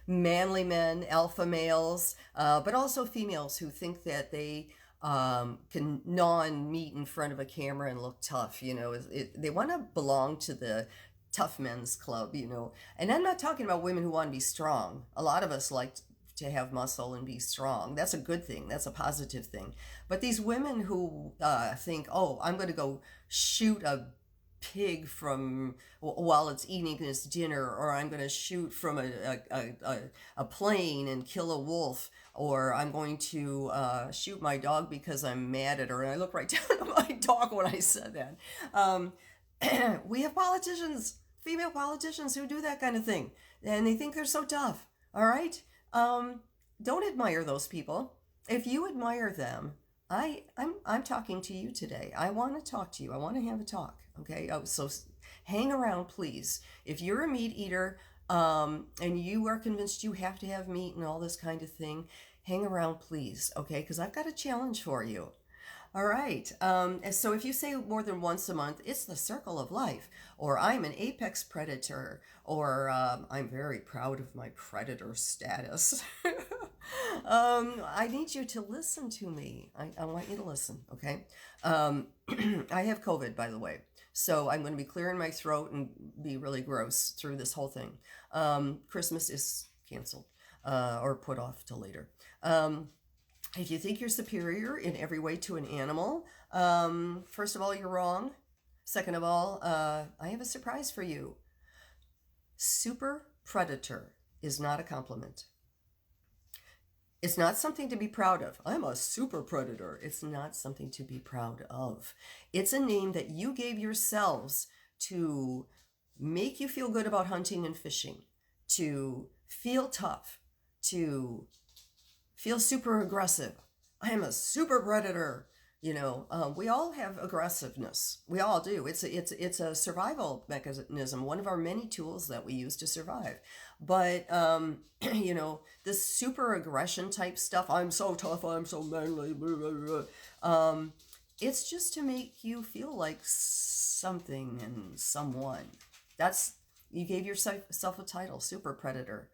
manly men, alpha males, but also females who think that they can gnaw on meat in front of a camera and look tough. They want to belong to the tough men's club, And I'm not talking about women who want to be strong. A lot of us like to have muscle and be strong. That's a good thing. That's a positive thing. But these women who think, oh, I'm going to go shoot a pig from while it's eating its dinner, or I'm going to shoot from a plane and kill a wolf, or I'm going to shoot my dog because I'm mad at her. And I look right down at my dog when I said that. Um, we have politicians, female politicians, who do that kind of thing, and they think they're so tough. All right, um, don't admire those people. If you admire them, I'm talking to you today. I want to talk to you. I want to have a talk. Okay, so hang around, please. If you're a meat eater, and you are convinced you have to have meat and all this kind of thing, hang around, please. Okay, because I've got a challenge for you. All right. And so if you say more than once a month, it's the circle of life, or I'm an apex predator, or I'm very proud of my predator status. I need you to listen to me. I want you to listen, okay? I have COVID, by the way. So I'm going to be clearing my throat and be really gross through this whole thing. Christmas is canceled or put off till later. If you think you're superior in every way to an animal, first of all, you're wrong. Second of all, I have a surprise for you. Super predator is not a compliment. It's not something to be proud of. I'm a super predator. It's not something to be proud of. It's a name that you gave yourselves to make you feel good about hunting and fishing, to feel tough, to feel super aggressive. I am a super predator. We all have aggressiveness. We all do. It's a survival mechanism, one of our many tools that we use to survive. But this super aggression type stuff. I'm so tough. I'm so manly. Blah, blah, blah. It's just to make you feel like something and someone. That's You gave yourself a title, super predator.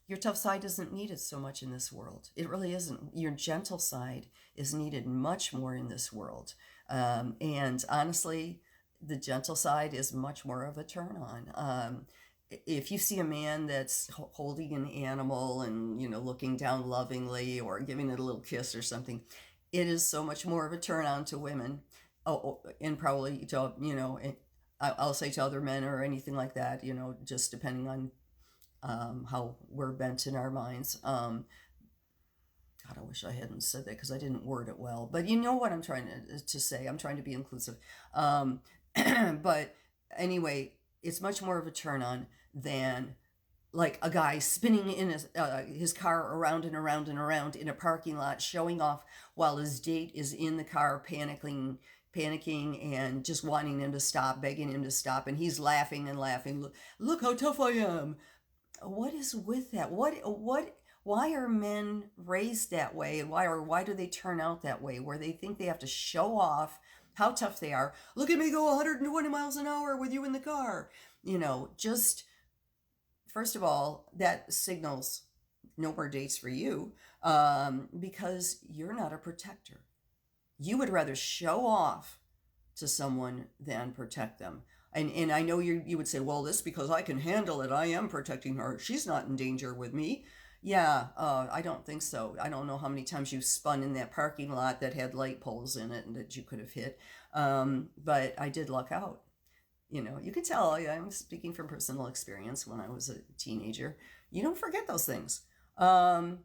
Your tough side isn't needed so much in this world. It really isn't. Your gentle side is needed much more in this world. And honestly, the gentle side is much more of a turn on. If you see a man that's holding an animal and, looking down lovingly or giving it a little kiss or something, it is so much more of a turn on to women. Oh, and probably to, I'll say to other men or anything like that, just depending on how we're bent in our minds. God, I wish I hadn't said that because I didn't word it well. But you know what I'm trying to say. I'm trying to be inclusive. But anyway, it's much more of a turn on than like a guy spinning in his car around and around and around in a parking lot, showing off while his date is in the car, panicking and just wanting him to stop, begging him to stop, and he's laughing and laughing. Look how tough I am. What is with that? Why are men raised that way? And why do they turn out that way, where they think they have to show off how tough they are? Look at me go 120 miles an hour with you in the car. Just first of all, that signals no more dates for you, because you're not a protector. You would rather show off to someone than protect them. And I know you would say, well, this because I can handle it. I am protecting her. She's not in danger with me. Yeah, I don't think so. I don't know how many times you spun in that parking lot that had light poles in it and that you could have hit. But I did luck out. You can tell I'm speaking from personal experience. When I was a teenager, you don't forget those things. But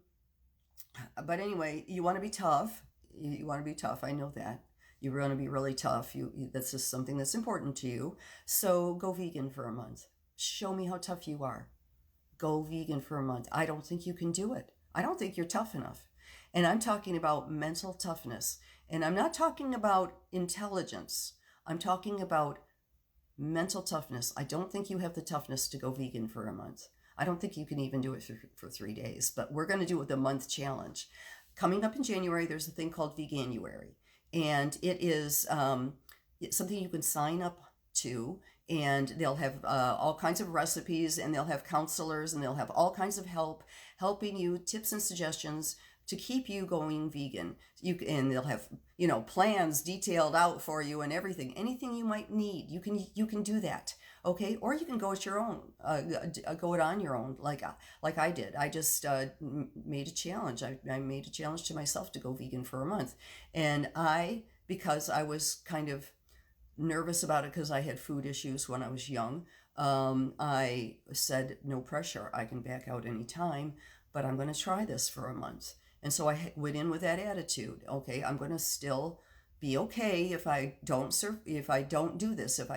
anyway, you want to be tough. You want to be tough. I know that. You want to be really tough. That's just something that's important to you. So go vegan for a month. Show me how tough you are. Go vegan for a month. I don't think you can do it. I don't think you're tough enough. And I'm talking about mental toughness. And I'm not talking about intelligence. I'm talking about mental toughness. I don't think you have the toughness to go vegan for a month. I don't think you can even do it for 3 days. But we're going to do it with a month challenge. Coming up in January, there's a thing called Veganuary. And it is something you can sign up to. and they'll have all kinds of recipes, and they'll have counselors, and they'll have all kinds of help helping you, tips and suggestions to keep you going vegan. And they'll have plans detailed out for you and everything. Anything you might need, you can do that. Okay, or you can go at your own, go it on your own, like I did. I just made a challenge. I made a challenge to myself to go vegan for a month, and because I was kind of nervous about it because I had food issues when I was young. I said, no pressure. I can back out anytime, but I'm going to try this for a month. And so I went in with that attitude. Okay, I'm going to still be okay if I don't do this, if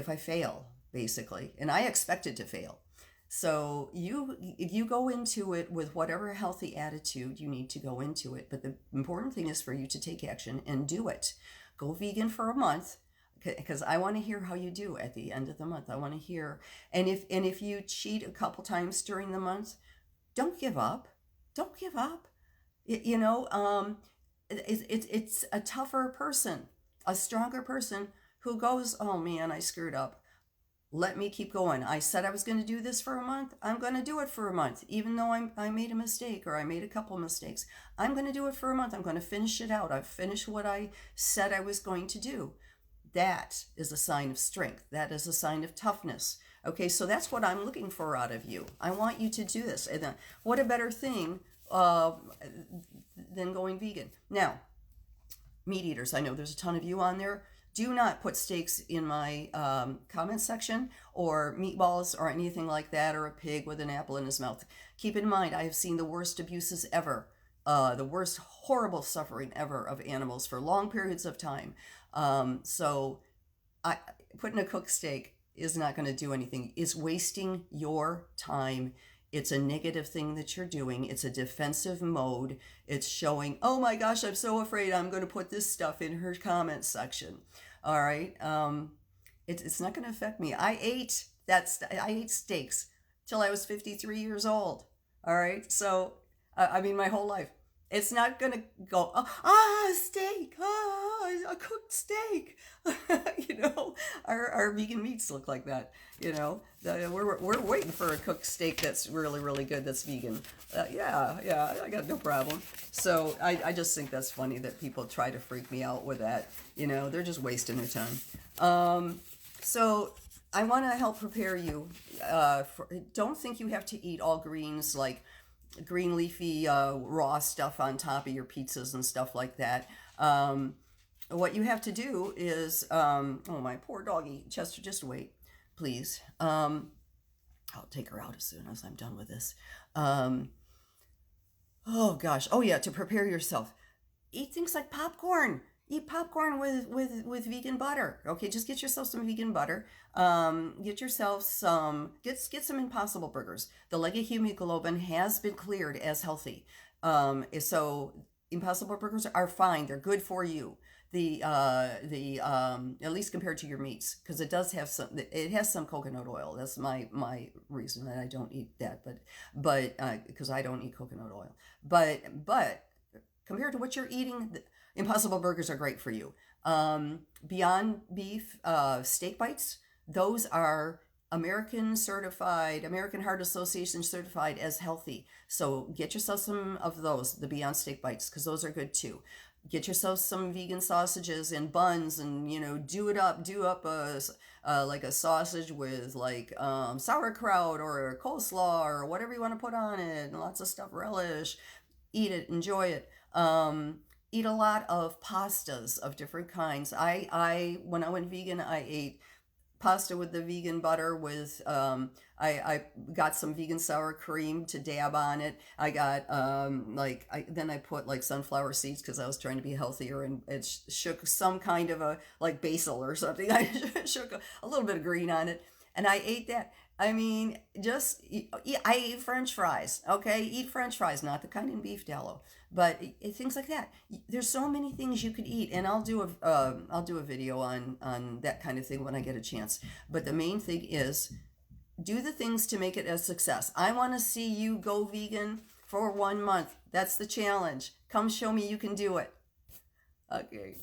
I fail, basically. And I expected to fail. So you go into it with whatever healthy attitude you need to go into it. But the important thing is for you to take action and do it. Go vegan for a month, because I want to hear how you do at the end of the month. I want to hear, and if you cheat a couple times during the month, don't give up. Don't give up. It's a tougher person, a stronger person who goes, oh man, I screwed up. Let me keep going. I said I was going to do this for a month. I'm going to do it for a month, even though I made a mistake, or I made a couple mistakes. I'm going to do it for a month. I'm going to finish it out. I've finished what I said I was going to do. That is a sign of strength. That is a sign of toughness. Okay, so that's what I'm looking for out of you. I want you to do this. And what a better thing than going vegan. Now, meat eaters, I know there's a ton of you on there. Do not put steaks in my comment section, or meatballs, or anything like that, or a pig with an apple in his mouth. Keep in mind, I have seen the worst abuses ever, the worst horrible suffering ever of animals for long periods of time. So putting a cooked steak is not going to do anything. It's wasting your time. It's a negative thing that you're doing. It's a defensive mode. It's showing, oh my gosh, I'm so afraid I'm going to put this stuff in her comment section. All right. It's not going to affect me. I ate steaks till I was 53 years old. All right. So, my whole life. It's not going to go, steak, a cooked steak. Our vegan meats look like that. We're waiting for a cooked steak that's really, really good, that's vegan. Yeah, I got no problem. So I just think that's funny that people try to freak me out with that. They're just wasting their time. So I want to help prepare you. Don't think you have to eat all greens, like green leafy raw stuff on top of your pizzas and stuff like that. What you have to do is, oh, my poor doggy, Chester, just wait, please. I'll take her out as soon as I'm done with this. Oh gosh, oh yeah, to prepare yourself, eat things like popcorn. Eat popcorn with vegan butter. Okay, just get yourself some vegan butter. Get yourself get some Impossible Burgers. The leg of hemoglobin has been cleared as healthy. So Impossible Burgers are fine. They're good for you. At least compared to your meats, because it has some coconut oil. That's my reason that I don't eat that, but because I don't eat coconut oil. But compared to what you're eating, Impossible Burgers are great for you. Beyond Beef steak bites, those are American Heart Association certified as healthy. So get yourself some of those, the Beyond Steak Bites, because those are good too. Get yourself some vegan sausages and buns, and do up like a sausage with like sauerkraut or coleslaw or whatever you want to put on it, and lots of stuff, relish. Eat it, enjoy it. Eat a lot of pastas of different kinds. When I went vegan, I ate pasta with the vegan butter with I got some vegan sour cream to dab on it. I got then I put like sunflower seeds because I was trying to be healthier, and it shook some kind of a like basil or something. I shook a little bit of green on it, and I ate that. I ate French fries. Okay, eat French fries, not the kind in beef tallow, but things like that. There's so many things you could eat, and I'll do a video on that kind of thing when I get a chance. But the main thing is, do the things to make it a success. I want to see you go vegan for 1 month. That's the challenge. Come show me you can do it. Okay.